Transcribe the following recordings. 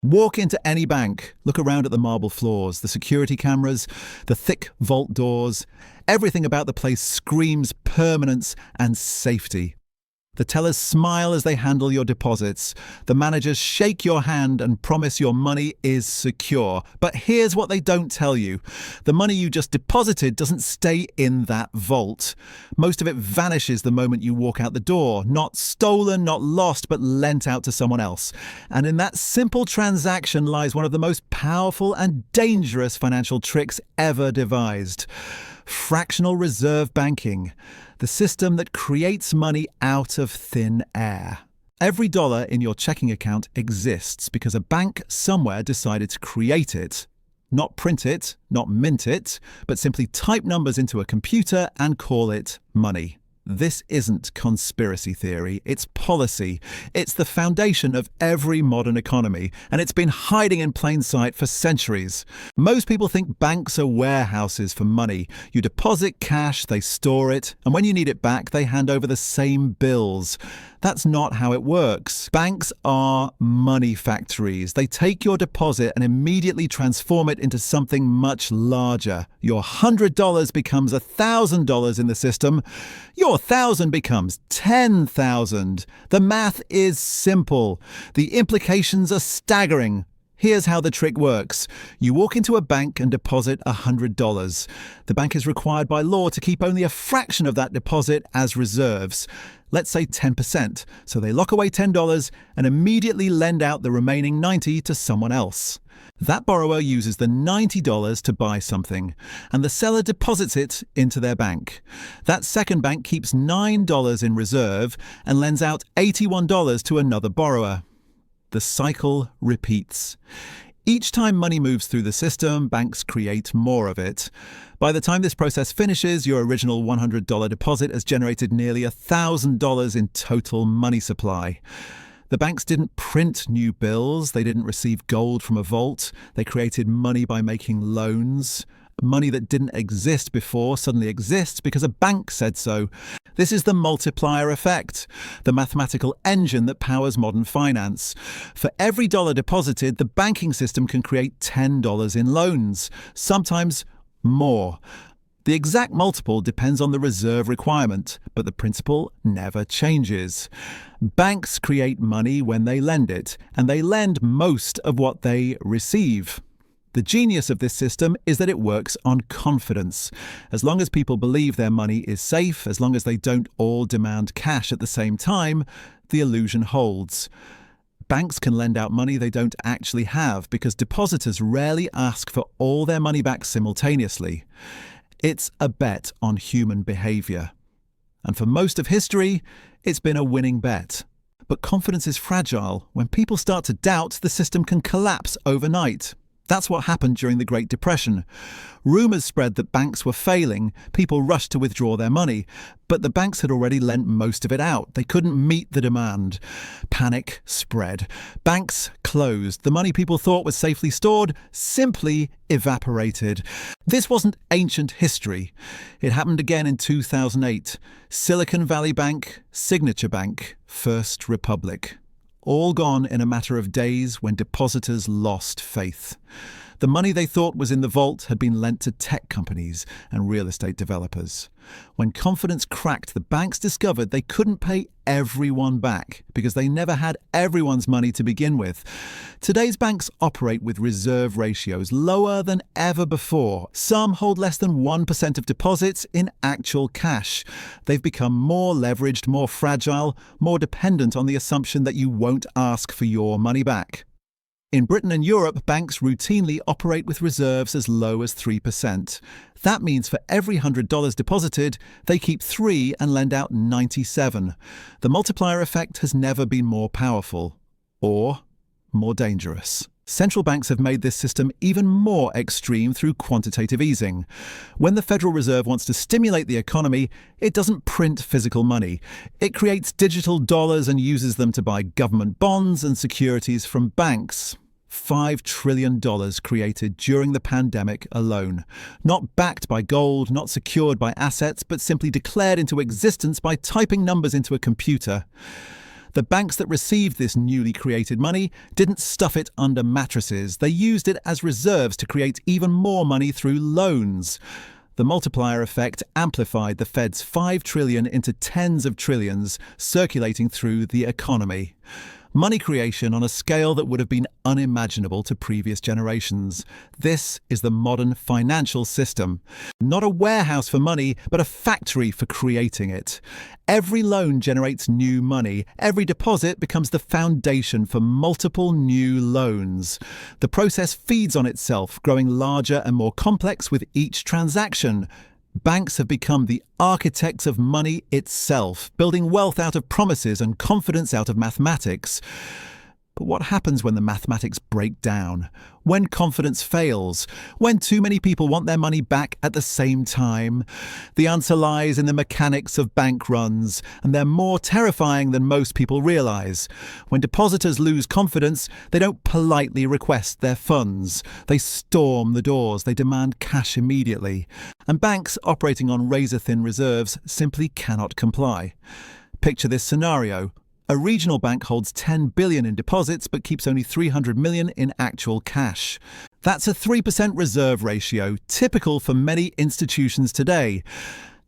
Walk into any bank, look around at the marble floors, the security cameras, the thick vault doors. Everything about the place screams permanence and safety. The tellers smile as they handle your deposits. The managers shake your hand and promise your money is secure. But here's what they don't tell you. The money you just deposited doesn't stay in that vault. Most of it vanishes the moment you walk out the door. Not stolen, not lost, but lent out to someone else. And in that simple transaction lies one of the most powerful and dangerous financial tricks ever devised. Fractional reserve banking, the system that creates money out of thin air. Every dollar in your checking account exists because a bank somewhere decided to create it. Not print it, not mint it, but simply type numbers into a computer and call it money. This isn't conspiracy theory, it's policy. It's the foundation of every modern economy, and it's been hiding in plain sight for centuries. Most people think banks are warehouses for money. You deposit cash, they store it, and when you need it back, they hand over the same bills. That's not how it works. Banks are money factories. They take your deposit and immediately transform it into something much larger. Your $100 becomes $1,000 in the system. Your 1,000 becomes 10,000. The math is simple. The implications are staggering. Here's how the trick works. You walk into a bank and deposit $100. The bank is required by law to keep only a fraction of that deposit as reserves. Let's say 10%. So they lock away $10 and immediately lend out the remaining $90 to someone else. That borrower uses the $90 to buy something, and the seller deposits it into their bank. That second bank keeps $9 in reserve and lends out $81 to another borrower. The cycle repeats. Each time money moves through the system, banks create more of it. By the time this process finishes, your original $100 deposit has generated nearly $1,000 in total money supply. The banks didn't print new bills, they didn't receive gold from a vault, they created money by making loans. Money that didn't exist before suddenly exists because a bank said so. This is the multiplier effect, the mathematical engine that powers modern finance. For every dollar deposited, the banking system can create $10 in loans, sometimes more. The exact multiple depends on the reserve requirement, but the principle never changes. Banks create money when they lend it, and they lend most of what they receive. The genius of this system is that it works on confidence. As long as people believe their money is safe, as long as they don't all demand cash at the same time, the illusion holds. Banks can lend out money they don't actually have because depositors rarely ask for all their money back simultaneously. It's a bet on human behavior. And for most of history, it's been a winning bet. But confidence is fragile. When people start to doubt, the system can collapse overnight. That's what happened during the Great Depression. Rumours spread that banks were failing, people rushed to withdraw their money, but the banks had already lent most of it out. They couldn't meet the demand. Panic spread. Banks closed. The money people thought was safely stored simply evaporated. This wasn't ancient history. It happened again in 2008. Silicon Valley Bank, Signature Bank, First Republic. All gone in a matter of days when depositors lost faith. The money they thought was in the vault had been lent to tech companies and real estate developers. When confidence cracked, the banks discovered they couldn't pay everyone back because they never had everyone's money to begin with. Today's banks operate with reserve ratios lower than ever before. Some hold less than 1% of deposits in actual cash. They've become more leveraged, more fragile, more dependent on the assumption that you won't ask for your money back. In Britain and Europe, banks routinely operate with reserves as low as 3%. That means for every $100 deposited, they keep 3 and lend out 97. The multiplier effect has never been more powerful or more dangerous. Central banks have made this system even more extreme through quantitative easing. When the Federal Reserve wants to stimulate the economy, it doesn't print physical money. It creates digital dollars and uses them to buy government bonds and securities from banks. $5 trillion created during the pandemic alone. Not backed by gold, not secured by assets, but simply declared into existence by typing numbers into a computer. The banks that received this newly created money didn't stuff it under mattresses. They used it as reserves to create even more money through loans. The multiplier effect amplified the Fed's $5 trillion into tens of trillions circulating through the economy. Money creation on a scale that would have been unimaginable to previous generations. This is the modern financial system. Not a warehouse for money, but a factory for creating it. Every loan generates new money. Every deposit becomes the foundation for multiple new loans. The process feeds on itself, growing larger and more complex with each transaction. Banks have become the architects of money itself, building wealth out of promises and confidence out of mathematics. But what happens when the mathematics break down? When confidence fails? When too many people want their money back at the same time? The answer lies in the mechanics of bank runs, and they're more terrifying than most people realize. When depositors lose confidence, they don't politely request their funds. They storm the doors. They demand cash immediately. And banks operating on razor-thin reserves simply cannot comply. Picture this scenario. A regional bank holds $10 billion in deposits but keeps only $300 million in actual cash. That's a 3% reserve ratio, typical for many institutions today.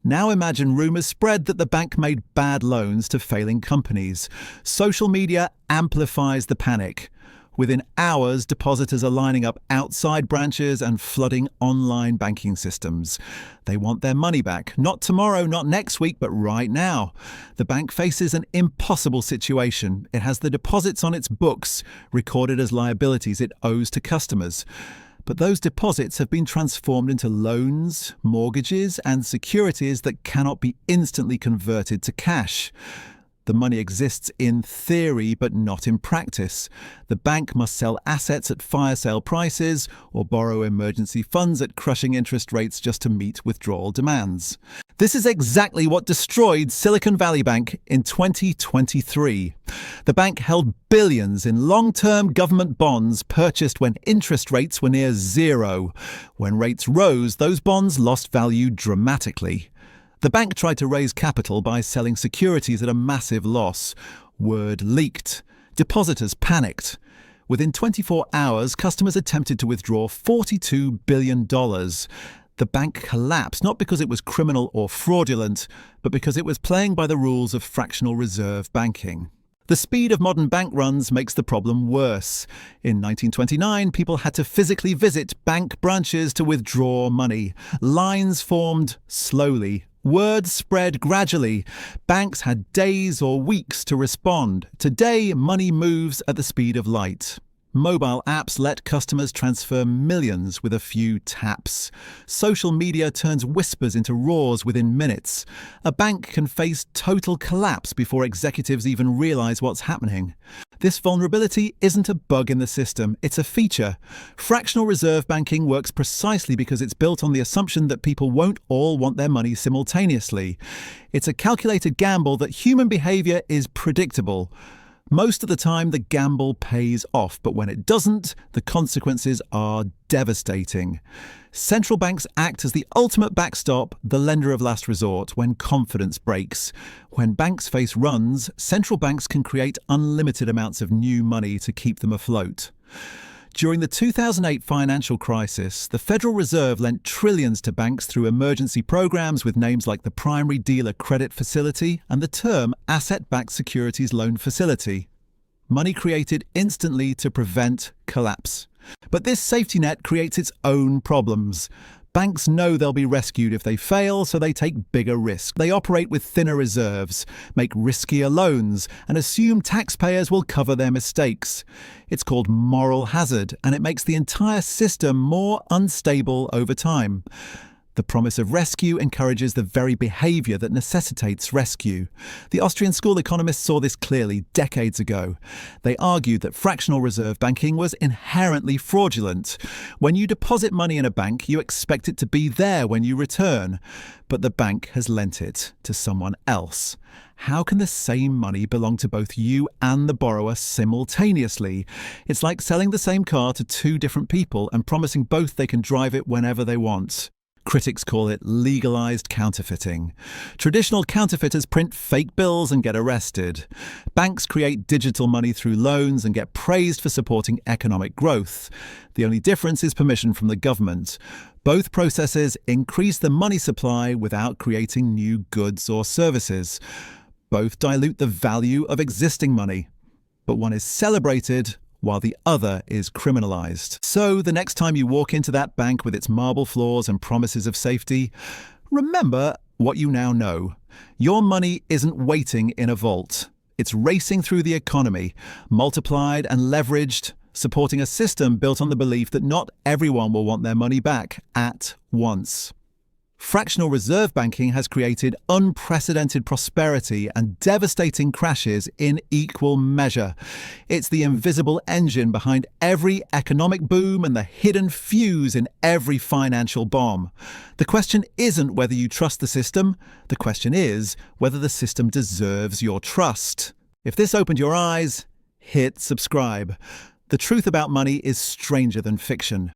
Now imagine rumours spread that the bank made bad loans to failing companies. Social media amplifies the panic. Within hours, depositors are lining up outside branches and flooding online banking systems. They want their money back, not tomorrow, not next week, but right now. The bank faces an impossible situation. It has the deposits on its books, recorded as liabilities it owes to customers. But those deposits have been transformed into loans, mortgages, and securities that cannot be instantly converted to cash. The money exists in theory, but not in practice. The bank must sell assets at fire sale prices or borrow emergency funds at crushing interest rates just to meet withdrawal demands. This is exactly what destroyed Silicon Valley Bank in 2023. The bank held billions in long-term government bonds purchased when interest rates were near zero. When rates rose, those bonds lost value dramatically. The bank tried to raise capital by selling securities at a massive loss. Word leaked. Depositors panicked. Within 24 hours, customers attempted to withdraw $42 billion. The bank collapsed not because it was criminal or fraudulent, but because it was playing by the rules of fractional reserve banking. The speed of modern bank runs makes the problem worse. In 1929, people had to physically visit bank branches to withdraw money. Lines formed slowly. Word spread gradually. Banks had days or weeks to respond. Today, money moves at the speed of light. Mobile apps let customers transfer millions with a few taps. Social media turns whispers into roars within minutes. A bank can face total collapse before executives even realize what's happening. This vulnerability isn't a bug in the system, it's a feature. Fractional reserve banking works precisely because it's built on the assumption that people won't all want their money simultaneously. It's a calculated gamble that human behavior is predictable. Most of the time, the gamble pays off, but when it doesn't, the consequences are devastating. Central banks act as the ultimate backstop, the lender of last resort, when confidence breaks. When banks face runs, central banks can create unlimited amounts of new money to keep them afloat. During the 2008 financial crisis, the Federal Reserve lent trillions to banks through emergency programs with names like the Primary Dealer Credit Facility and the term Asset-Backed Securities Loan Facility. Money created instantly to prevent collapse. But this safety net creates its own problems. Banks know they'll be rescued if they fail, so they take bigger risks. They operate with thinner reserves, make riskier loans, and assume taxpayers will cover their mistakes. It's called moral hazard, and it makes the entire system more unstable over time. The promise of rescue encourages the very behavior that necessitates rescue. The Austrian school economists saw this clearly decades ago. They argued that fractional reserve banking was inherently fraudulent. When you deposit money in a bank, you expect it to be there when you return. But the bank has lent it to someone else. How can the same money belong to both you and the borrower simultaneously? It's like selling the same car to two different people and promising both they can drive it whenever they want. Critics call it legalized counterfeiting. Traditional counterfeiters print fake bills and get arrested. Banks create digital money through loans and get praised for supporting economic growth. The only difference is permission from the government. Both processes increase the money supply without creating new goods or services. Both dilute the value of existing money. But one is celebrated while the other is criminalized. So the next time you walk into that bank with its marble floors and promises of safety, remember what you now know. Your money isn't waiting in a vault. It's racing through the economy, multiplied and leveraged, supporting a system built on the belief that not everyone will want their money back at once. Fractional reserve banking has created unprecedented prosperity and devastating crashes in equal measure. It's the invisible engine behind every economic boom and the hidden fuse in every financial bomb. The question isn't whether you trust the system. The question is whether the system deserves your trust. If this opened your eyes, hit subscribe. The truth about money is stranger than fiction.